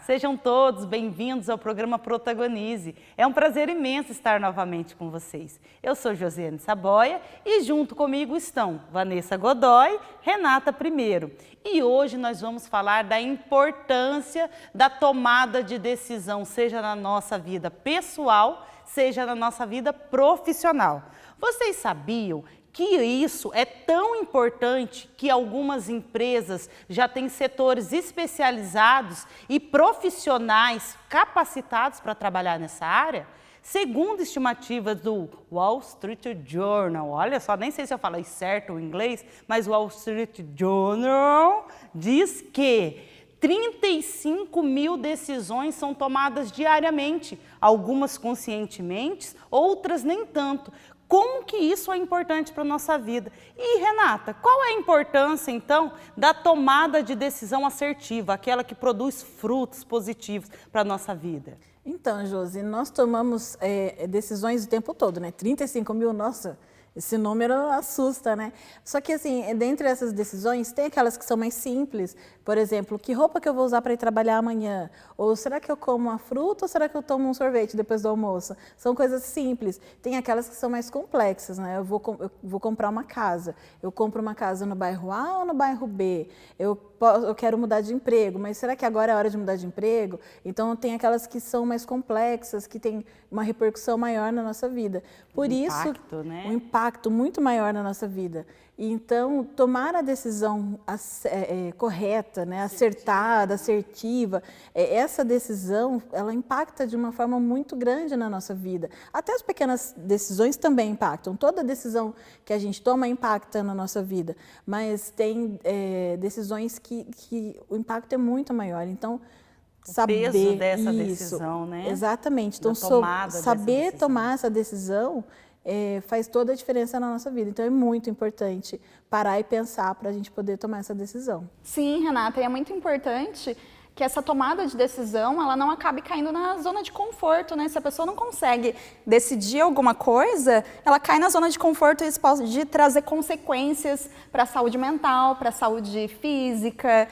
Sejam todos bem-vindos ao programa Protagonize. É um prazer imenso estar novamente com vocês. Eu sou Josiane Saboia e junto comigo estão Vanessa Godoy, Renata Primeiro. E hoje nós vamos falar da importância da tomada de decisão, seja na nossa vida pessoal, seja na nossa vida profissional. Vocês sabiam que isso é tão importante que algumas empresas já têm setores especializados e profissionais capacitados para trabalhar nessa área? Segundo estimativas do Wall Street Journal, olha só, nem sei se eu falei certo o inglês, mas o Wall Street Journal diz que 35 mil decisões são tomadas diariamente, algumas conscientemente, outras nem tanto. Como que isso é importante para a nossa vida? E, Renata, qual é a importância, então, da tomada de decisão assertiva, aquela que produz frutos positivos para a nossa vida? Então, Josi, nós tomamos decisões o tempo todo, né? 35 mil, nossa, esse número assusta, né? Só que, assim, dentre essas decisões, tem aquelas que são mais simples. Por exemplo, que roupa que eu vou usar para ir trabalhar amanhã? Ou será que eu como uma fruta ou será que eu tomo um sorvete depois do almoço? São coisas simples. Tem aquelas que são mais complexas, né? Eu vou comprar uma casa. Eu compro uma casa no bairro A ou no bairro B? Eu quero mudar de emprego, mas será que agora é a hora de mudar de emprego? Então, tem aquelas que são mais complexas, que têm uma repercussão maior na nossa vida. Por isso, impacto, né? Um impacto muito maior na nossa vida. Então, tomar a decisão correta, né, acertada, assertiva, essa decisão, ela impacta de uma forma muito grande na nossa vida. Até as pequenas decisões também impactam. Toda decisão que a gente toma impacta na nossa vida, mas tem decisões que o impacto é muito maior. Então, saber o peso dessa isso, decisão, né? Exatamente. Então, saber tomar essa decisão faz toda a diferença na nossa vida. Então, é muito importante parar e pensar para a gente poder tomar essa decisão. Sim, Renata, e é muito importante que essa tomada de decisão, ela não acabe caindo na zona de conforto, né? Se a pessoa não consegue decidir alguma coisa, ela cai na zona de conforto e isso pode trazer consequências para a saúde mental, para a saúde física.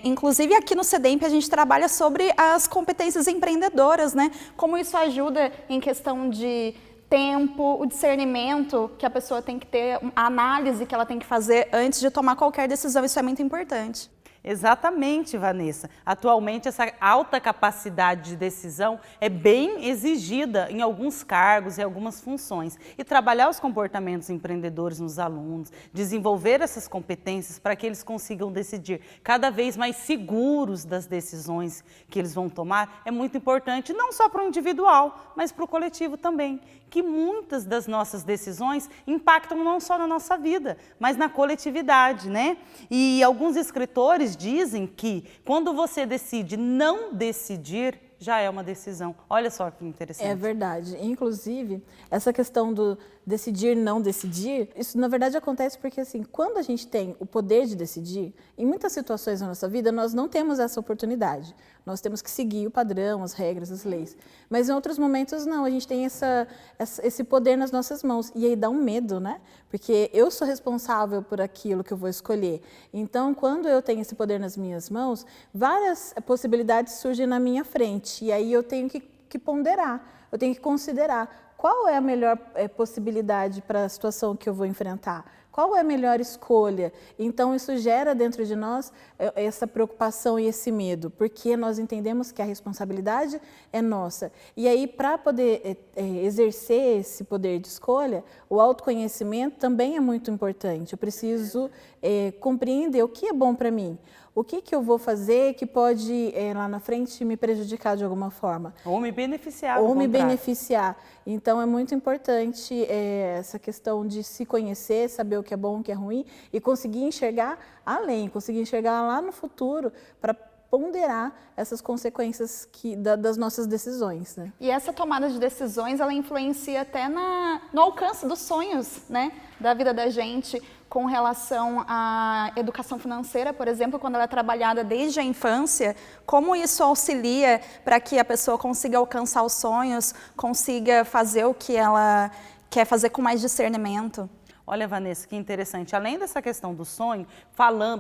Inclusive, aqui no CEDEMP, a gente trabalha sobre as competências empreendedoras, né? Como isso ajuda em questão de tempo, o discernimento que a pessoa tem que ter, a análise que ela tem que fazer antes de tomar qualquer decisão. Isso é muito importante. Exatamente, Vanessa. Atualmente, essa alta capacidade de decisão é bem exigida em alguns cargos e algumas funções. E trabalhar os comportamentos empreendedores nos alunos, desenvolver essas competências para que eles consigam decidir cada vez mais seguros das decisões que eles vão tomar, é muito importante, não só para o individual, mas para o coletivo também. Que muitas das nossas decisões impactam não só na nossa vida, mas na coletividade, né? E alguns escritores dizem que quando você decide não decidir, já é uma decisão. Olha só que interessante. É verdade. Inclusive, essa questão do decidir, não decidir, isso na verdade acontece porque assim, quando a gente tem o poder de decidir, em muitas situações na nossa vida nós não temos essa oportunidade. Nós temos que seguir o padrão, as regras, as leis. Mas em outros momentos não, a gente tem esse poder nas nossas mãos. E aí dá um medo, né? Porque eu sou responsável por aquilo que eu vou escolher. Então, quando eu tenho esse poder nas minhas mãos, várias possibilidades surgem na minha frente. E aí eu tenho que ponderar, eu tenho que considerar qual é a melhor possibilidade para a situação que eu vou enfrentar. Qual é a melhor escolha? Então, isso gera dentro de nós essa preocupação e esse medo, porque nós entendemos que a responsabilidade é nossa. E aí, para poder exercer esse poder de escolha, o autoconhecimento também é muito importante. Eu preciso compreender o que é bom para mim. O que eu vou fazer que pode, lá na frente, me prejudicar de alguma forma? Ou me beneficiar. Ou me beneficiar. Então, é muito importante essa questão de se conhecer, saber o que é bom, o que é ruim e conseguir enxergar além, conseguir enxergar lá no futuro para ponderar essas consequências das nossas decisões, né? E essa tomada de decisões, ela influencia até no alcance dos sonhos, né, da vida da gente, com relação à educação financeira, por exemplo, quando ela é trabalhada desde a infância, como isso auxilia para que a pessoa consiga alcançar os sonhos, consiga fazer o que ela quer fazer com mais discernimento? Olha, Vanessa, que interessante. Além dessa questão do sonho,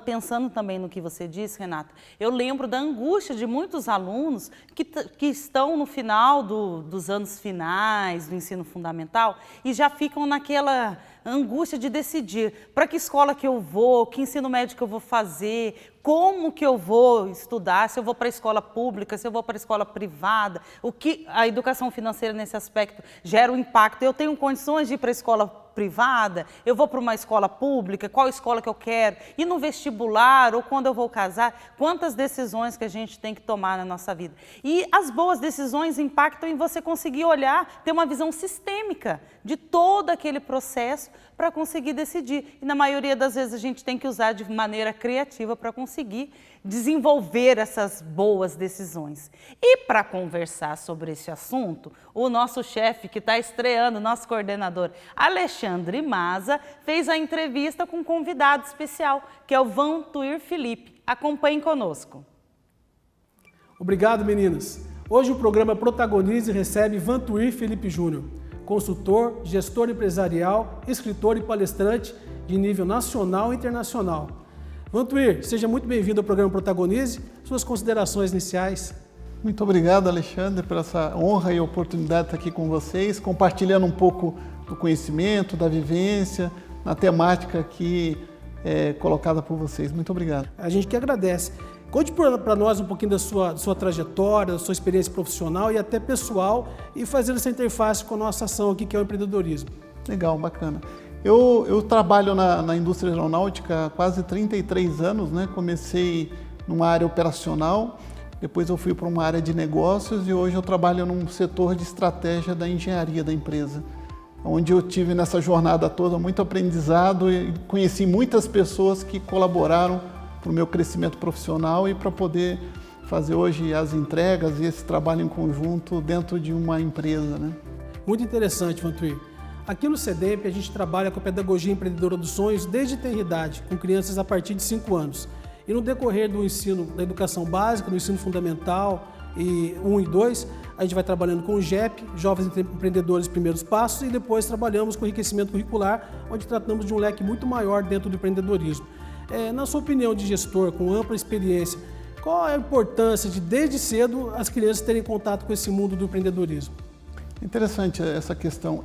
pensando também no que você disse, Renata, eu lembro da angústia de muitos alunos que estão no final dos anos finais do ensino fundamental e já ficam naquela angústia de decidir para que escola que eu vou, que ensino médio que eu vou fazer, como que eu vou estudar, se eu vou para a escola pública, se eu vou para a escola privada, o que a educação financeira nesse aspecto gera um impacto. Eu tenho condições de ir para a escola privada, eu vou para uma escola pública, qual escola que eu quero, e no vestibular, ou quando eu vou casar, quantas decisões que a gente tem que tomar na nossa vida. E as boas decisões impactam em você conseguir olhar, ter uma visão sistêmica de todo aquele processo para conseguir decidir. E na maioria das vezes a gente tem que usar de maneira criativa para conseguir desenvolver essas boas decisões. E para conversar sobre esse assunto, o nosso chefe que está estreando, nosso coordenador Alexandre Maza, fez a entrevista com um convidado especial, que é o Vantuir Felipe. Acompanhem conosco. Obrigado, meninas. Hoje o programa Protagonize recebe Vantuir Felipe Júnior, consultor, gestor empresarial, escritor e palestrante de nível nacional e internacional. Vantuir, seja muito bem-vindo ao programa Protagonize. Suas considerações iniciais. Muito obrigado, Alexandre, por essa honra e oportunidade de estar aqui com vocês, compartilhando um pouco do conhecimento, da vivência, na temática aqui colocada por vocês. Muito obrigado. A gente que agradece. Conte para nós um pouquinho da sua trajetória, da sua experiência profissional e até pessoal e fazer essa interface com a nossa ação aqui, que é o empreendedorismo. Legal, bacana. Eu trabalho na indústria aeronáutica há quase 33 anos, né? Comecei numa área operacional, depois eu fui para uma área de negócios e hoje eu trabalho num setor de estratégia da engenharia da empresa, onde eu tive nessa jornada toda muito aprendizado e conheci muitas pessoas que colaboraram para o meu crescimento profissional e para poder fazer hoje as entregas e esse trabalho em conjunto dentro de uma empresa, né? Muito interessante, Vantuir. Aqui no CEDEMP a gente trabalha com a pedagogia empreendedora dos sonhos desde tenra idade, com crianças a partir de 5 anos. E no decorrer do ensino, da educação básica, do ensino fundamental, 1 e 2, a gente vai trabalhando com o JEP, Jovens Empreendedores Primeiros Passos, e depois trabalhamos com enriquecimento curricular, onde tratamos de um leque muito maior dentro do empreendedorismo. Na sua opinião de gestor, com ampla experiência, qual é a importância de, desde cedo, as crianças terem contato com esse mundo do empreendedorismo? Interessante essa questão.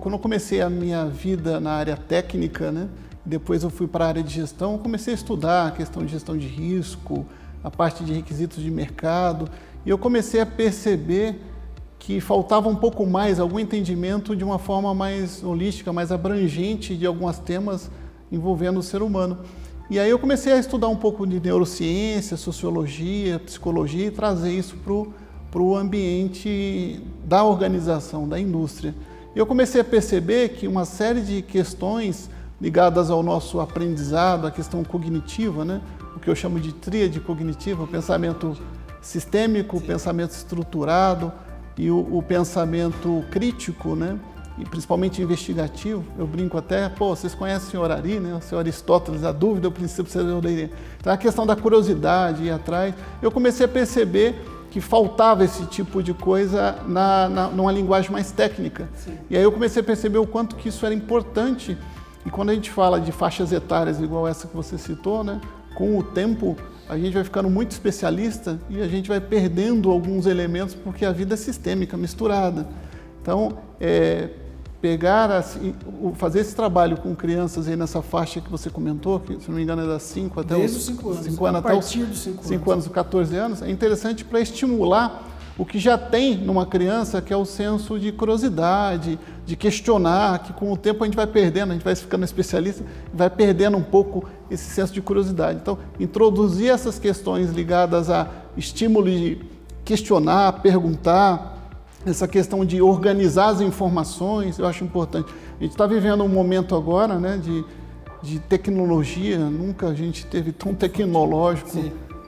Quando eu comecei a minha vida na área técnica, né, depois eu fui para a área de gestão, eu comecei a estudar a questão de gestão de risco, a parte de requisitos de mercado, e eu comecei a perceber que faltava um pouco mais, algum entendimento de uma forma mais holística, mais abrangente de alguns temas envolvendo o ser humano. E aí eu comecei a estudar um pouco de neurociência, sociologia, psicologia e trazer isso para o ambiente da organização, da indústria. E eu comecei a perceber que uma série de questões ligadas ao nosso aprendizado, a questão cognitiva, né? O que eu chamo de tríade cognitiva, o pensamento sistêmico, o pensamento estruturado e o pensamento crítico, né? E principalmente investigativo. Eu brinco até, vocês conhecem o senhor Ari, né? O senhor Aristóteles, a dúvida, o princípio da sabedoria. Então a questão da curiosidade, ir atrás. Eu comecei a perceber que faltava esse tipo de coisa numa linguagem mais técnica. Sim. E aí eu comecei a perceber o quanto que isso era importante. E quando a gente fala de faixas etárias igual essa que você citou, né? Com o tempo a gente vai ficando muito especialista e a gente vai perdendo alguns elementos porque a vida é sistêmica, misturada. Então, fazer esse trabalho com crianças aí nessa faixa que você comentou, que se não me engano é das 5 até os 5 anos, 5 anos, até os 5 anos, 14 anos, é interessante para estimular o que já tem numa criança, que é o senso de curiosidade, de questionar, que com o tempo a gente vai perdendo, a gente vai ficando especialista, vai perdendo um pouco esse senso de curiosidade. Então, introduzir essas questões ligadas a estímulo de questionar, perguntar, essa questão de organizar as informações, eu acho importante. A gente está vivendo um momento agora, né, de tecnologia, nunca a gente teve tão tecnológico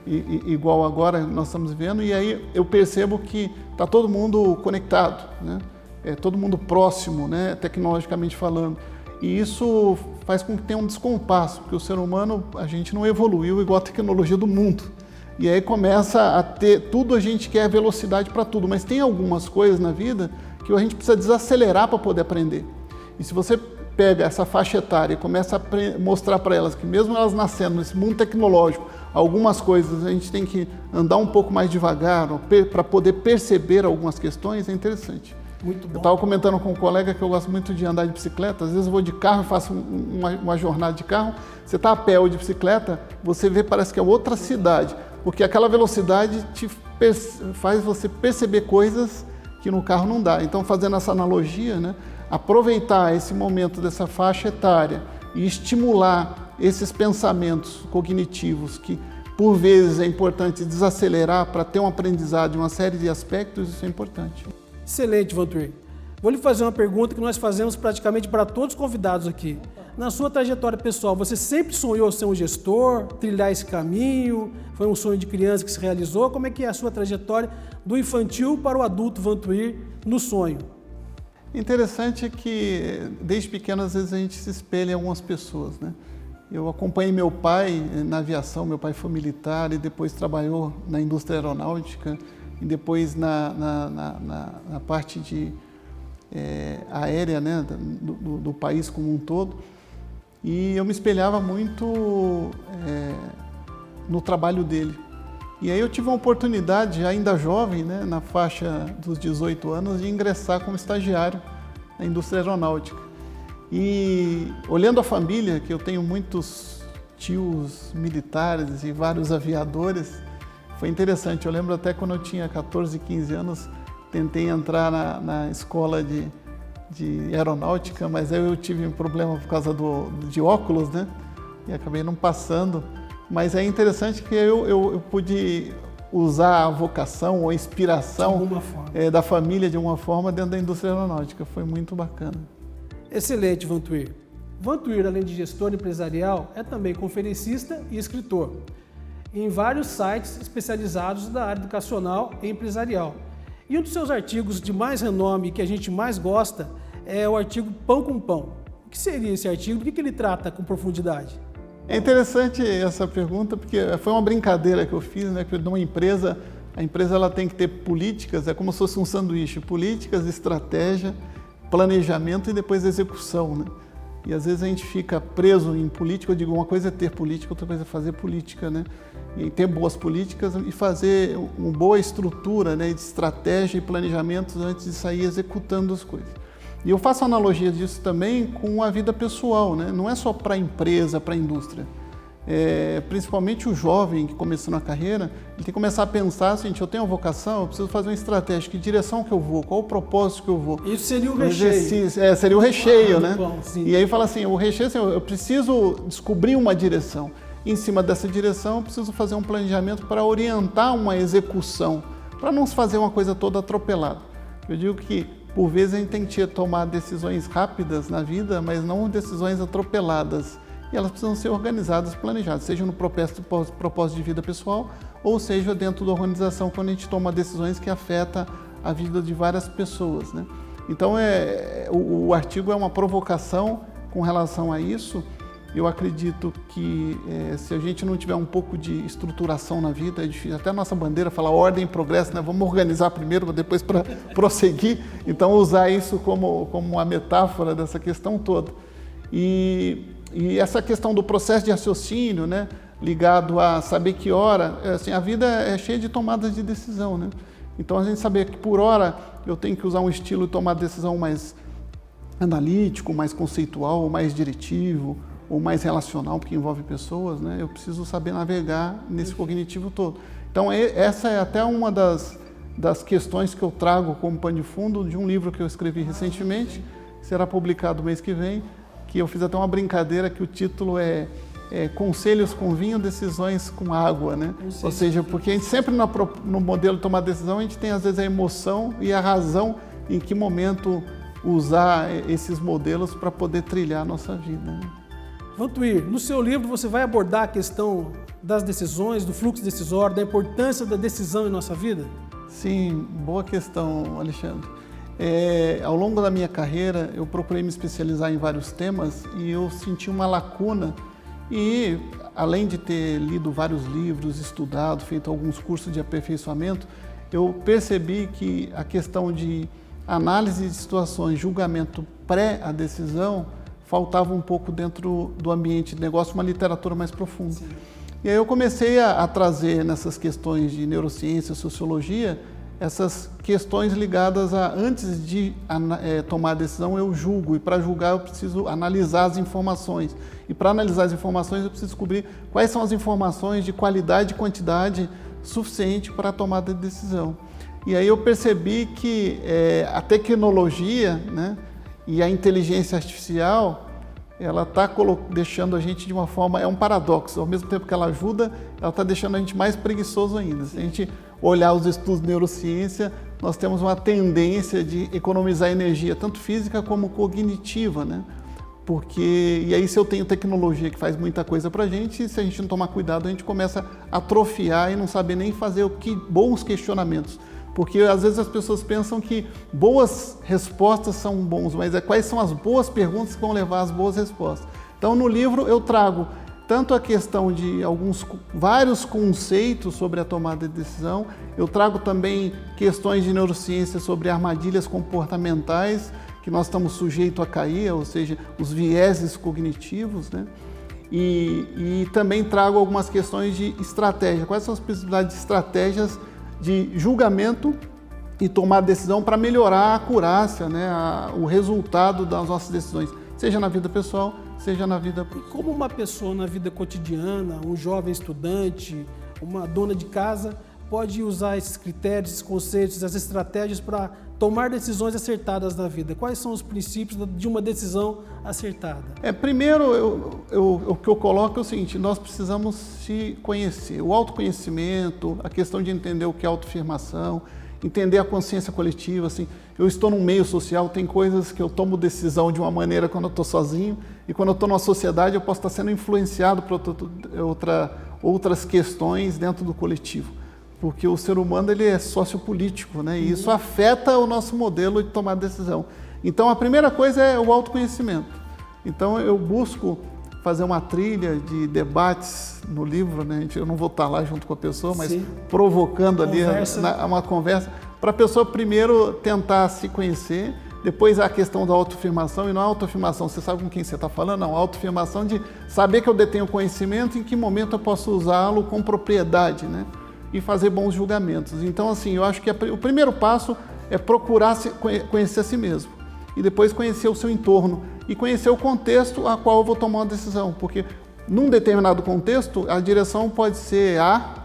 igual agora nós estamos vivendo, e aí eu percebo que está todo mundo conectado, né? Todo mundo próximo, né, tecnologicamente falando. E isso faz com que tenha um descompasso, porque o ser humano, a gente não evoluiu igual a tecnologia do mundo. E aí começa a ter, tudo a gente quer velocidade para tudo, mas tem algumas coisas na vida que a gente precisa desacelerar para poder aprender. E se você pega essa faixa etária e começa a mostrar para elas que mesmo elas nascendo nesse mundo tecnológico, algumas coisas a gente tem que andar um pouco mais devagar para poder perceber algumas questões, é interessante. Muito bom. Eu estava comentando com um colega que eu gosto muito de andar de bicicleta, às vezes eu vou de carro e faço uma jornada de carro, você está a pé ou de bicicleta, você vê, parece que é outra cidade, porque aquela velocidade faz você perceber coisas que no carro não dá. Então, fazendo essa analogia, né, aproveitar esse momento dessa faixa etária e estimular esses pensamentos cognitivos que, por vezes, é importante desacelerar para ter um aprendizado de uma série de aspectos, isso é importante. Excelente, Vantuir. Vou lhe fazer uma pergunta que nós fazemos praticamente para todos os convidados aqui. Na sua trajetória pessoal, você sempre sonhou ser um gestor, trilhar esse caminho? Foi um sonho de criança que se realizou? Como é que é a sua trajetória do infantil para o adulto Vantuir no sonho? Interessante que, desde pequeno, às vezes a gente se espelha em algumas pessoas, né? Eu acompanhei meu pai na aviação, meu pai foi militar e depois trabalhou na indústria aeronáutica e depois na parte de aérea, né, do país como um todo. E eu me espelhava muito no trabalho dele. E aí eu tive uma oportunidade, ainda jovem, né, na faixa dos 18 anos, de ingressar como estagiário na indústria aeronáutica. E olhando a família, que eu tenho muitos tios militares e vários aviadores, foi interessante. Eu lembro até quando eu tinha 14, 15 anos, tentei entrar na escola de aeronáutica, mas aí eu tive um problema por causa de óculos, né? E acabei não passando. Mas é interessante que eu pude usar a vocação ou a inspiração da família de alguma forma dentro da indústria aeronáutica. Foi muito bacana. Excelente, Vantuir. Vantuir, além de gestor empresarial, é também conferencista e escritor em vários sites especializados da área educacional e empresarial. E um dos seus artigos de mais renome, que a gente mais gosta, é o artigo Pão com Pão. O que seria esse artigo? Do que ele trata com profundidade? É interessante essa pergunta, porque foi uma brincadeira que eu fiz, né? Que numa empresa, a empresa ela tem que ter políticas, é como se fosse um sanduíche, políticas, estratégia, planejamento e depois execução, né? E às vezes a gente fica preso em política, eu digo, uma coisa é ter política, outra coisa é fazer política, né? E ter boas políticas e fazer uma boa estrutura, né, de estratégia e planejamento antes de sair executando as coisas. E eu faço analogia disso também com a vida pessoal, né? Não é só para a empresa, para a indústria. Principalmente o jovem que começou na carreira, ele tem que começar a pensar assim, eu tenho uma vocação, eu preciso fazer uma estratégia, que direção que eu vou, qual o propósito que eu vou. Isso seria o recheio. Seria o recheio, né? Bom, e aí fala assim, o recheio, assim, eu preciso descobrir uma direção. Em cima dessa direção, eu preciso fazer um planejamento para orientar uma execução, para não se fazer uma coisa toda atropelada. Eu digo que, por vezes, a gente tem que tomar decisões rápidas na vida, mas não decisões atropeladas. E elas precisam ser organizadas, planejadas, seja no propósito de vida pessoal, ou seja dentro da organização, quando a gente toma decisões que afetam a vida de várias pessoas, né? Então, o artigo é uma provocação com relação a isso. Eu acredito que se a gente não tiver um pouco de estruturação na vida, é difícil. Até a nossa bandeira fala ordem e progresso, né? Vamos organizar primeiro, depois para prosseguir. Então, usar isso como uma metáfora dessa questão toda. E essa questão do processo de raciocínio, né, ligado a saber que hora, assim, a vida é cheia de tomadas de decisão, né? Então, a gente saber que por hora eu tenho que usar um estilo de tomar decisão mais analítico, mais conceitual, mais diretivo, ou mais relacional, porque envolve pessoas, né? Eu preciso saber navegar nesse cognitivo todo. Então, essa é até uma das questões que eu trago como pano de fundo de um livro que eu escrevi recentemente, que será publicado mês que vem, que eu fiz até uma brincadeira que o título é Conselhos com vinho, decisões com água, né? Ou seja, porque a gente sempre no modelo de tomar decisão, a gente tem às vezes a emoção e a razão em que momento usar esses modelos para poder trilhar a nossa vida, né? Vantuir, no seu livro você vai abordar a questão das decisões, do fluxo decisório, da importância da decisão em nossa vida? Sim, boa questão, Alexandre. Ao longo da minha carreira, eu procurei me especializar em vários temas e eu senti uma lacuna e, além de ter lido vários livros, estudado, feito alguns cursos de aperfeiçoamento, eu percebi que a questão de análise de situações, julgamento pré a decisão, faltava um pouco dentro do ambiente de negócio uma literatura mais profunda. Sim. E aí eu comecei a trazer nessas questões de neurociência, sociologia, essas questões ligadas a, antes de tomar a decisão, eu julgo, e para julgar eu preciso analisar as informações. E para analisar as informações eu preciso descobrir quais são as informações de qualidade e quantidade suficiente para a tomada de decisão. E aí eu percebi que a tecnologia, né, e a inteligência artificial, ela está deixando a gente de uma forma, é um paradoxo, ao mesmo tempo que ela ajuda, ela está deixando a gente mais preguiçoso ainda. Se a gente olhar os estudos de neurociência, nós temos uma tendência de economizar energia, tanto física como cognitiva, né? E aí se eu tenho tecnologia que faz muita coisa para a gente, se a gente não tomar cuidado, a gente começa a atrofiar e não saber nem fazer bons questionamentos. Porque às vezes as pessoas pensam que boas respostas são bons, mas quais são as boas perguntas que vão levar às boas respostas. Então no livro eu trago tanto a questão de vários conceitos sobre a tomada de decisão, eu trago também questões de neurociência sobre armadilhas comportamentais que nós estamos sujeitos a cair, ou seja, os vieses cognitivos, né? E também trago algumas questões de estratégia, quais são as possibilidades de estratégias de julgamento e tomar decisão para melhorar a acurácia, né, o resultado das nossas decisões, seja na vida pessoal, seja na vida... E como uma pessoa na vida cotidiana, um jovem estudante, uma dona de casa, pode usar esses critérios, esses conceitos, as estratégias para tomar decisões acertadas na vida? Quais são os princípios de uma decisão acertada? Primeiro, o que eu coloco é o seguinte, nós precisamos se conhecer. O autoconhecimento, a questão de entender o que é autoafirmação, entender a consciência coletiva. Assim, eu estou num meio social, tem coisas que eu tomo decisão de uma maneira quando eu estou sozinho, e quando eu estou numa sociedade eu posso estar sendo influenciado por outras questões dentro do coletivo. Porque o ser humano ele é sociopolítico, né? E isso afeta o nosso modelo de tomar decisão. Então a primeira coisa é o autoconhecimento. Então eu busco fazer uma trilha de debates no livro, né? Eu não vou estar lá junto com a pessoa, mas sim, provocando ali uma conversa, para a pessoa primeiro tentar se conhecer, depois a questão da autoafirmação, e não a autoafirmação, você sabe com quem você está falando? Não, a autoafirmação de saber que eu detenho conhecimento e em que momento eu posso usá-lo com propriedade, né? E fazer bons julgamentos. Então, assim, eu acho que o primeiro passo é procurar conhecer a si mesmo e depois conhecer o seu entorno e conhecer o contexto a qual eu vou tomar uma decisão, porque num determinado contexto a direção pode ser A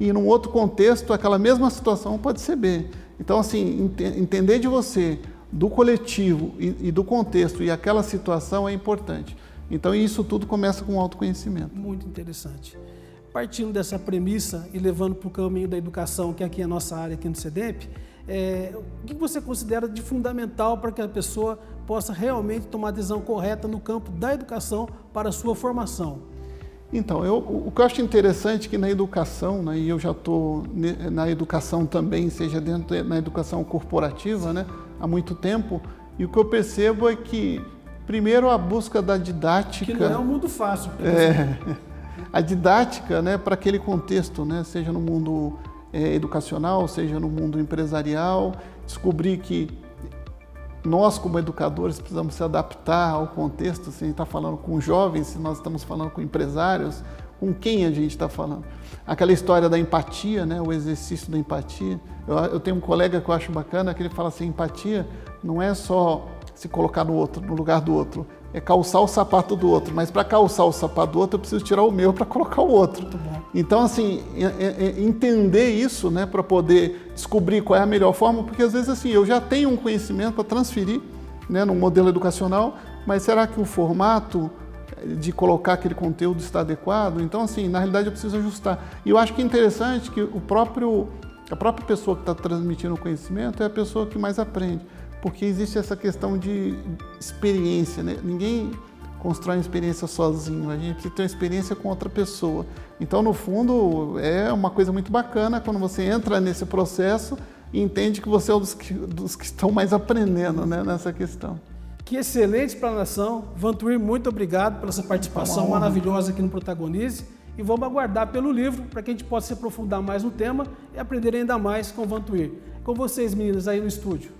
e num outro contexto aquela mesma situação pode ser B. Então, assim, entender de você, do coletivo e do contexto e aquela situação é importante. Então, isso tudo começa com o autoconhecimento. Muito interessante. Partindo dessa premissa e levando para o caminho da educação, que aqui é a nossa área aqui no CEDEMP, o que você considera de fundamental para que a pessoa possa realmente tomar a decisão correta no campo da educação para a sua formação? Então, o que eu acho interessante é que na educação, né, e eu já estou na educação também, seja na educação corporativa, né, há muito tempo, e o que eu percebo é que, primeiro, a busca da didática... Que não é um mundo fácil. A didática, né, para aquele contexto, né, seja no mundo educacional, seja no mundo empresarial, descobrir que nós, como educadores, precisamos se adaptar ao contexto, se a gente está falando com jovens, se nós estamos falando com empresários, com quem a gente está falando. Aquela história da empatia, né, o exercício da empatia. Eu tenho um colega que eu acho bacana, que ele fala assim, empatia não é só se colocar no lugar do outro, é calçar o sapato do outro, mas para calçar o sapato do outro eu preciso tirar o meu para colocar o outro. Então, assim, entender isso, né, para poder descobrir qual é a melhor forma, porque às vezes assim, eu já tenho um conhecimento para transferir, né, no modelo educacional, mas será que o formato de colocar aquele conteúdo está adequado? Então, assim, na realidade eu preciso ajustar. E eu acho que é interessante que a própria pessoa que está transmitindo o conhecimento é a pessoa que mais aprende. Porque existe essa questão de experiência, né? Ninguém constrói uma experiência sozinho, a gente precisa ter uma experiência com outra pessoa. Então, no fundo, é uma coisa muito bacana quando você entra nesse processo e entende que você é um dos que estão mais aprendendo, né, nessa questão. Que excelente explanação. Vantuir, muito obrigado pela sua participação maravilhosa aqui no Protagonize. E vamos aguardar pelo livro para que a gente possa se aprofundar mais no tema e aprender ainda mais com o Vantuir. Com vocês, meninas, aí no estúdio.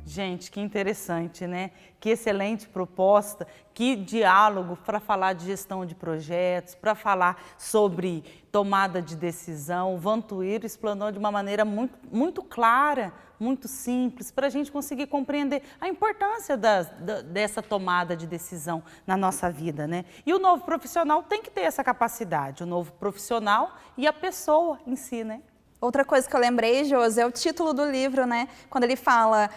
Gente, que interessante, né? Que excelente proposta, que diálogo para falar de gestão de projetos, para falar sobre tomada de decisão. O Vantuírio explanou de uma maneira muito clara, muito simples, para a gente conseguir compreender a importância dessa tomada de decisão na nossa vida, né? E o novo profissional tem que ter essa capacidade, o novo profissional e a pessoa em si, né? Outra coisa que eu lembrei, Josi, é o título do livro, né? Quando ele fala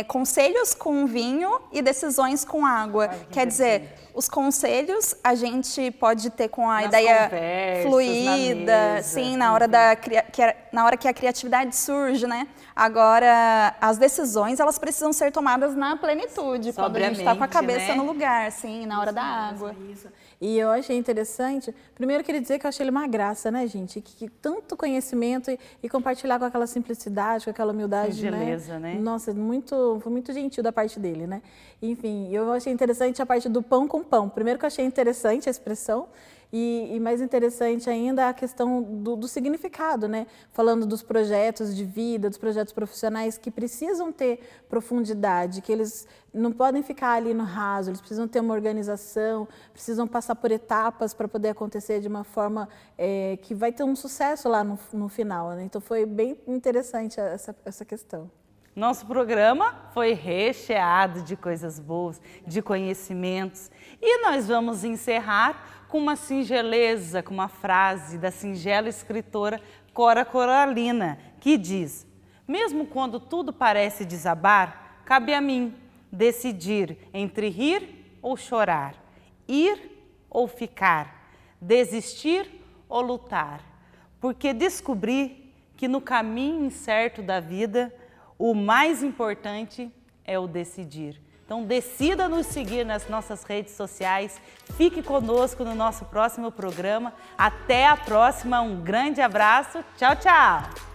conselhos com vinho e decisões com água. Quer dizer, os conselhos a gente pode ter com a ideia fluida, sim, na hora que a criatividade surge, né? Agora, as decisões, elas precisam ser tomadas na plenitude, quando a gente está com a cabeça, né, no lugar, sim, na hora da água. Isso. E eu achei interessante, primeiro eu queria dizer que eu achei ele uma graça, né, gente? Que tanto conhecimento e compartilhar com aquela simplicidade, com aquela humildade, gentileza, né? Nossa, foi muito gentil da parte dele, né? Enfim, eu achei interessante a parte do pão com pão. Primeiro que eu achei interessante a expressão, e mais interessante ainda a questão do significado, né? Falando dos projetos de vida, dos projetos profissionais que precisam ter profundidade, que eles não podem ficar ali no raso, eles precisam ter uma organização, precisam passar por etapas para poder acontecer de uma forma que vai ter um sucesso lá no final, né? Então foi bem interessante essa questão. Nosso programa foi recheado de coisas boas, de conhecimentos. E nós vamos encerrar com uma singeleza, com uma frase da singela escritora Cora Coralina, que diz: mesmo quando tudo parece desabar, cabe a mim decidir entre rir ou chorar, ir ou ficar, desistir ou lutar, porque descobri que no caminho incerto da vida, o mais importante é o decidir. Então decida nos seguir nas nossas redes sociais, fique conosco no nosso próximo programa. Até a próxima, um grande abraço, tchau, tchau!